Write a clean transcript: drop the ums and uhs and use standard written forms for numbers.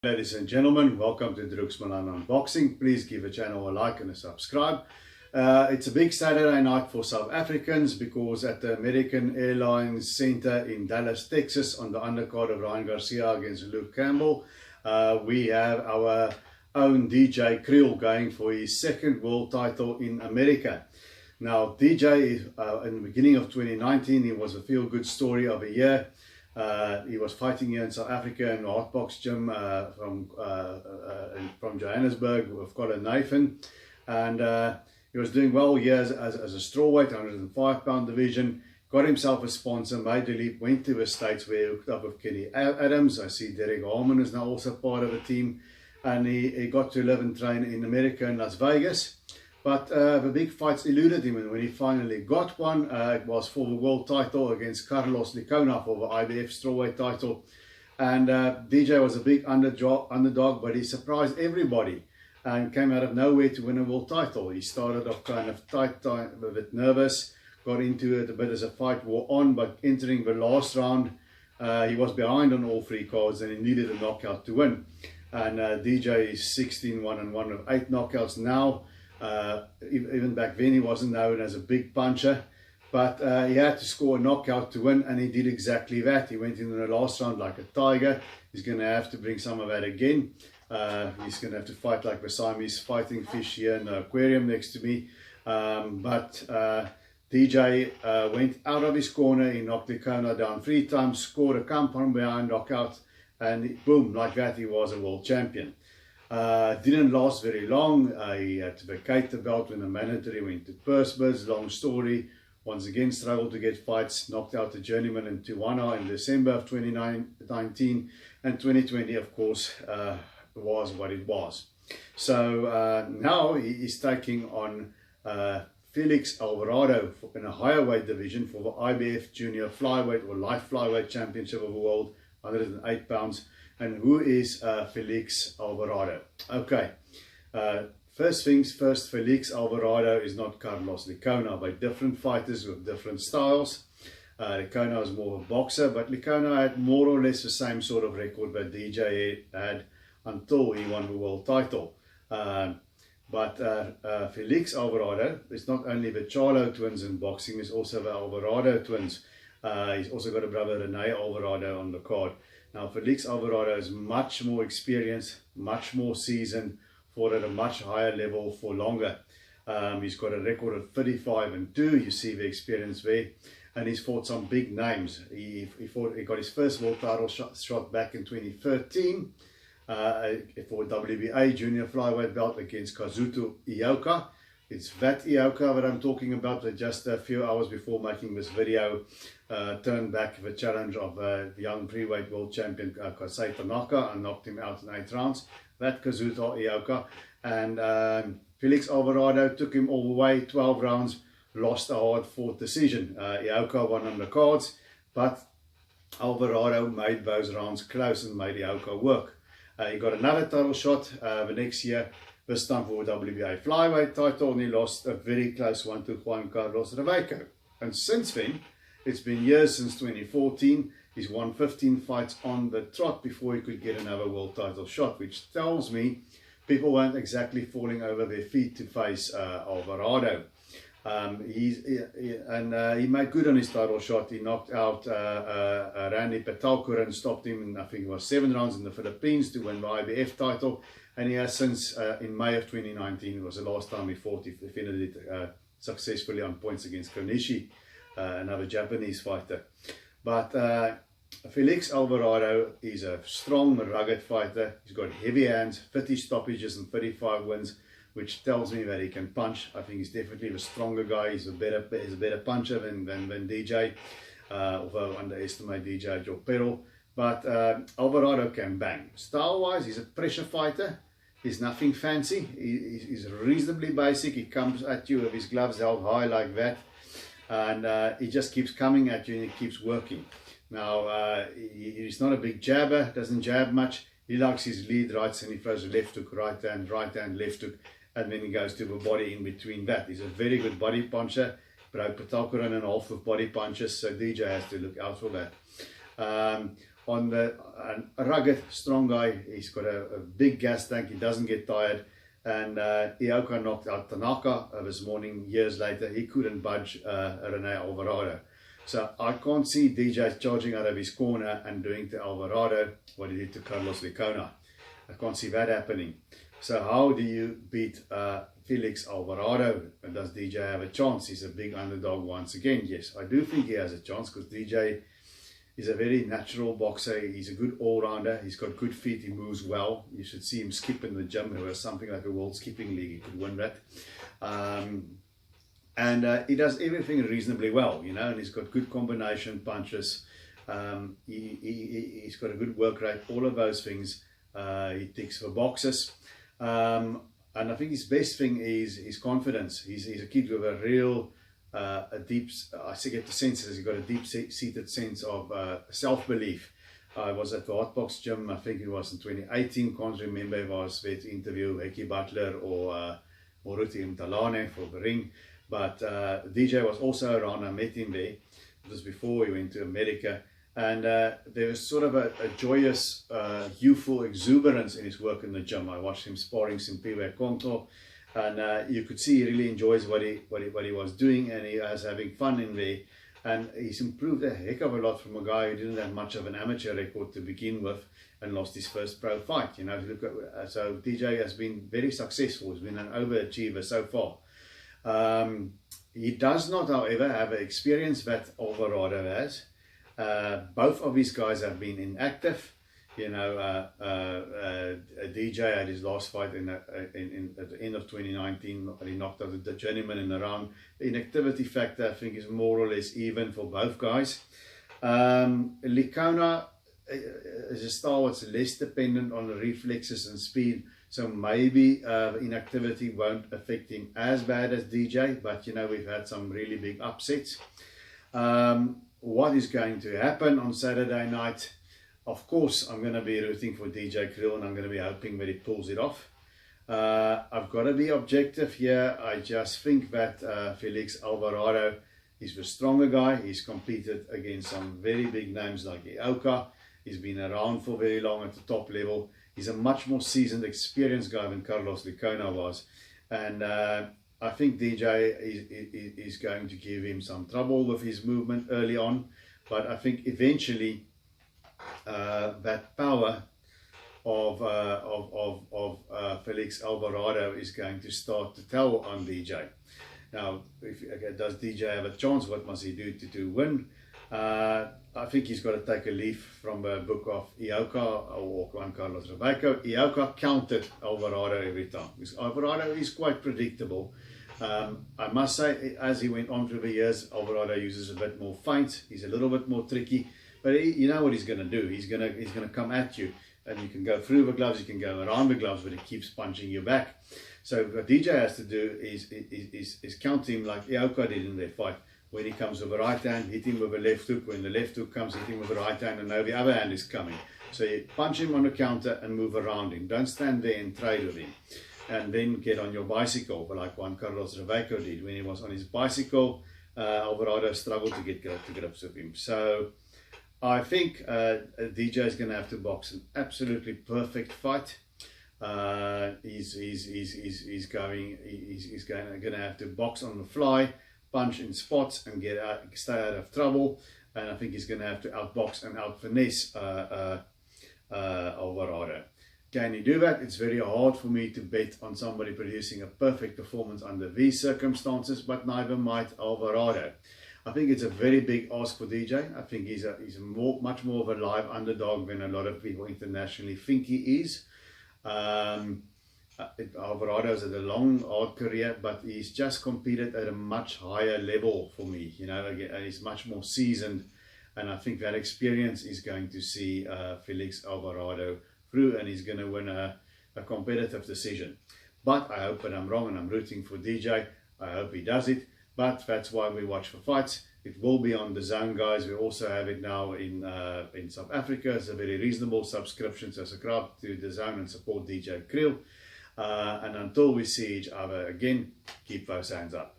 Ladies and gentlemen, welcome to Drooks Milan Unboxing. Please give the channel a like and a subscribe. It's a big Saturday night for South Africans because at the American Airlines Center in Dallas, Texas, on the undercard of Ryan Garcia against Luke Campbell, we have our own DJ Kriel going for his second world title in America. Now, DJ, in the beginning of 2019, he was a feel-good story of a year. He was fighting here in South Africa in the Hotbox gym from Johannesburg with Colin Nathan, and he was doing well here as a strawweight, 105-pound division. Got himself a sponsor, made the leap, went to the States where he hooked up with Kenny Adams. I see Derek Harmon is now also part of the team, and he got to live and train in America in Las Vegas. But the big fights eluded him, and when he finally got one, it was for the world title against Carlos Licona for the IBF strawweight title. And DJ was a big underdog, but he surprised everybody and came out of nowhere to win a world title. He started off kind of tight, a bit nervous, got into it a bit as a fight wore on, but entering the last round, he was behind on all three cards and he needed a knockout to win. And DJ is 16-1-1 with 8 knockouts now. Even back then he wasn't known as a big puncher, but he had to score a knockout to win, and he did exactly that. He went in the last round like a tiger. He's going to have to bring some of that again. He's going to have to fight like the Siamese fighting fish here in the aquarium next to me. But DJ went out of his corner. He knocked Licona down 3 times, scored a come from behind knockout, and boom, like that he was a world champion. Didn't last very long. He had to vacate the belt when the mandatory went to purse bids. Long story. Once again struggled to get fights. Knocked out the journeyman in Tijuana in December of 2019. And 2020, of course, was what it was. So now he is taking on Felix Alvarado in a higher weight division for the IBF Junior Flyweight or Light Flyweight Championship of the World, 108 pounds. And who is Felix Alvarado? Okay, first things first, Felix Alvarado is not Carlos Licona, but different fighters with different styles. Licona is more of a boxer, but Licona had more or less the same sort of record that DJ had until he won the world title. But Felix Alvarado is not only the Charlo twins in boxing, he's also the Alvarado twins. He's also got a brother, Rene Alvarado, on the card. Now, Felix Alvarado is much more experienced, much more seasoned, fought at a much higher level for longer. He's got a record of 35-2. You see the experience there. And he's fought some big names. He got his first world title shot back in 2013 for WBA Junior Flyweight belt against Kazuto Ioka. It's that Ioka that I'm talking about, that just a few hours before making this video turned back the challenge of the young freeweight world champion Kosei Tanaka and knocked him out in 8 rounds. That Kazuto Ioka. And Felix Alvarado took him all the way, 12 rounds, lost a hard-fought decision. Ioka won on the cards, but Alvarado made those rounds close and made Ioka work. He got another title shot the next year, this time for the WBA flyweight title, and he lost a very close one to Juan Carlos Reveco. And since then, it's been years since 2014. He's won 15 fights on the trot before he could get another world title shot, which tells me people weren't exactly falling over their feet to face Alvarado. He made good on his title shot. He knocked out Randy Petalkur and stopped him in, I think it was 7 rounds in the Philippines to win the IBF title. And he has since, in May of 2019, it was the last time he fought, he defended it successfully on points against Konishi, another Japanese fighter. But Felix Alvarado is a strong, rugged fighter. He's got heavy hands, 30 stoppages and 35 wins, which tells me that he can punch. I think he's definitely the stronger guy. He's a better puncher than DJ, although I underestimate DJ Joe Perro. But Alvarado can bang. Style-wise, he's a pressure fighter. He's nothing fancy. He's reasonably basic. He comes at you with his gloves held high like that. And he just keeps coming at you and he keeps working. Now, he's not a big jabber, doesn't jab much. He likes his lead rights and he throws a left hook, right hand, left hook. And then he goes to the body in between that. He's a very good body puncher. Broke Petalkur in and half with body punches, so DJ has to look out for that. on a rugged, strong guy. He's got a big gas tank. He doesn't get tired. And Ioka knocked out Tanaka this morning. Years later, he couldn't budge Rene Alvarado. So I can't see DJ charging out of his corner and doing to Alvarado what he did to Carlos Licona. I can't see that happening. So how do you beat Felix Alvarado? And does DJ have a chance? He's a big underdog once again. Yes, I do think he has a chance because DJ is a very natural boxer. He's a good all-rounder. He's got good feet. He moves well. You should see him skip in the gym. There was something like a World Skipping League. He could win that. And he does everything reasonably well, you know, and he's got good combination punches. He's got a good work rate. All of those things he ticks for boxes. And I think his best thing is his confidence. He's a kid with a real, I get the sense that he's got a deep-seated sense of self-belief. I was at the Hotbox gym, I think it was in 2018, can't remember if I was there to interview Heikki Butler or Moruti Mtalane for the ring. But DJ was also around. I met him there. It was before he went to America. And there was sort of a joyous, youthful exuberance in his work in the gym. I watched him sparring Simpiwe Konto. And you could see he really enjoys what he was doing. And he was having fun in there. And he's improved a heck of a lot from a guy who didn't have much of an amateur record to begin with and lost his first pro fight. You know, look at, so DJ has been very successful. He's been an overachiever so far. He does not, however, have an experience that Alvarado has. Both of these guys have been inactive. You know, DJ had his last fight at the end of 2019. He knocked out the journeyman in the round. The inactivity factor, I think, is more or less even for both guys. Licona is a style that's less dependent on the reflexes and speed. So maybe inactivity won't affect him as bad as DJ, but you know, we've had some really big upsets. What is going to happen on Saturday night? Of course, I'm going to be rooting for DJ Kriel and I'm going to be hoping that he pulls it off. I've got to be objective here. I just think that Felix Alvarado is the stronger guy. He's competed against some very big names like Ioka. He's been around for very long at the top level. He's a much more seasoned, experienced guy than Carlos Licona was. And I think DJ is going to give him some trouble with his movement early on. But I think eventually that power of Felix Alvarado is going to start to tell on DJ. Now, does DJ have a chance? What must he do to win? I think he's got to take a leaf from the book of Ioka or Juan Carlos Rebeco. Ioka counted Alvarado every time. Alvarado is quite predictable. I must say, as he went on through the years, Alvarado uses a bit more feint. He's a little bit more tricky, but you know what he's going to do. He's going to come at you, and you can go through the gloves, you can go around the gloves, but he keeps punching you back. So what DJ has to do is counter him like Ioka did in their fight. When he comes with a right hand, hit him with a left hook. When the left hook comes, hit him with the right hand, and now the other hand is coming. So you punch him on the counter and move around him. Don't stand there and trade with him. And then get on your bicycle, like Juan Carlos Rebeco did. When he was on his bicycle, Alvarado struggled to get to grips with him. So I think DJ is going to have to box an absolutely perfect fight. He's going to have to box on the fly, punch in spots, and stay out of trouble. And I think he's going to have to outbox and out-finesse Alvarado. Can he do that? It's very hard for me to bet on somebody producing a perfect performance under these circumstances, but neither might Alvarado. I think it's a very big ask for DJ. I think he's much more of a live underdog than a lot of people internationally think he is. Alvarado's had a long, hard career, but he's just competed at a much higher level for me. You know, and he's much more seasoned, and I think that experience is going to see Felix Alvarado through, and he's going to win a competitive decision. But I hope that I'm wrong, and I'm rooting for DJ. I hope he does it. But that's why we watch for fights. It will be on the Zone, guys. We also have it now in South Africa. It's a very reasonable subscription, so subscribe to the Zone and support DJ Kriel. And until we see each other again, keep those hands up.